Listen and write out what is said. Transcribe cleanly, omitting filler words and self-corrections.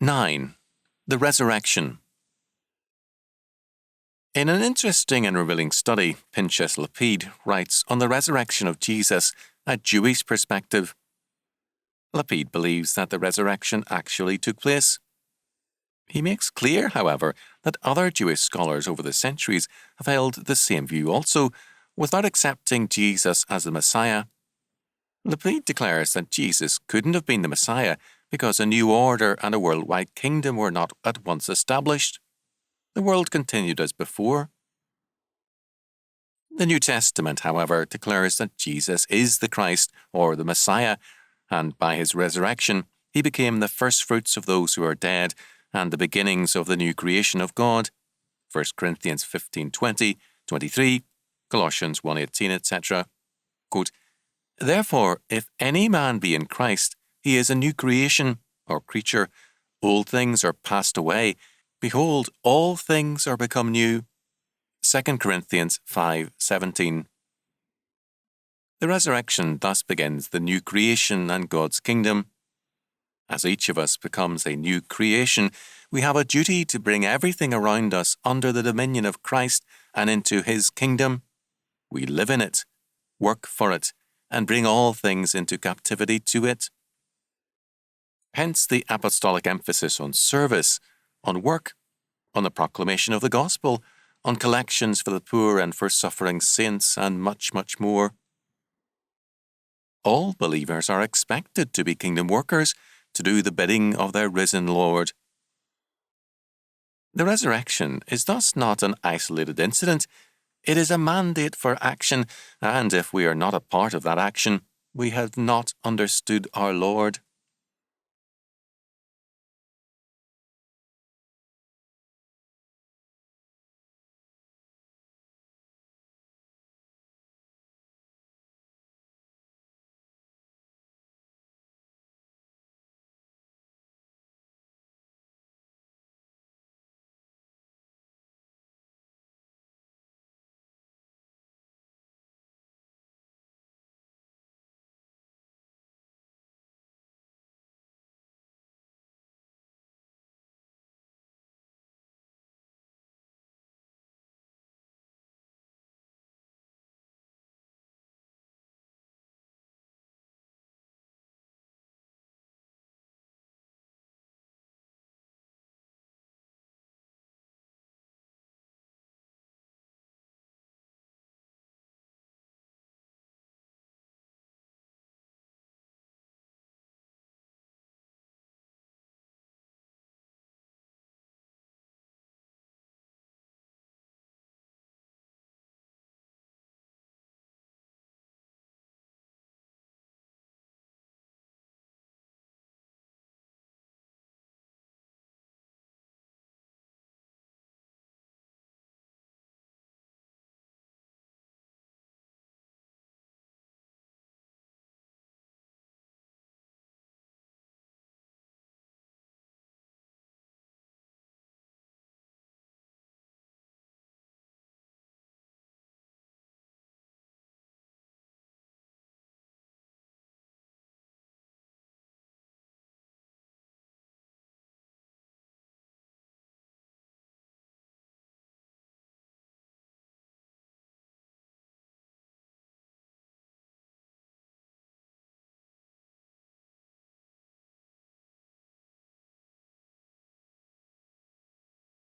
9. The Resurrection. In an interesting and revealing study, Pinchas Lapid writes on the resurrection of Jesus, a Jewish perspective. Lapid believes that the resurrection actually took place. He makes clear, however, that other Jewish scholars over the centuries have held the same view also, without accepting Jesus as the Messiah. Lapid declares that Jesus couldn't have been the Messiah because a new order and a worldwide kingdom were not at once established. The world continued as before. The New Testament, however, declares that Jesus is the Christ, or the Messiah, and by his resurrection, he became the firstfruits of those who are dead and the beginnings of the new creation of God. 1 Corinthians 15:20, 23, Colossians 1:18, etc. Quote, "Therefore, if any man be in Christ, he is a new creation, or creature. Old things are passed away. Behold, all things are become new." 2 Corinthians 5:17. The resurrection thus begins the new creation and God's kingdom. As each of us becomes a new creation, we have a duty to bring everything around us under the dominion of Christ and into his kingdom. We live in it, work for it, and bring all things into captivity to it. Hence the apostolic emphasis on service, on work, on the proclamation of the gospel, on collections for the poor and for suffering saints, and much, much more. All believers are expected to be kingdom workers, to do the bidding of their risen Lord. The resurrection is thus not an isolated incident. It is a mandate for action, and if we are not a part of that action, we have not understood our Lord.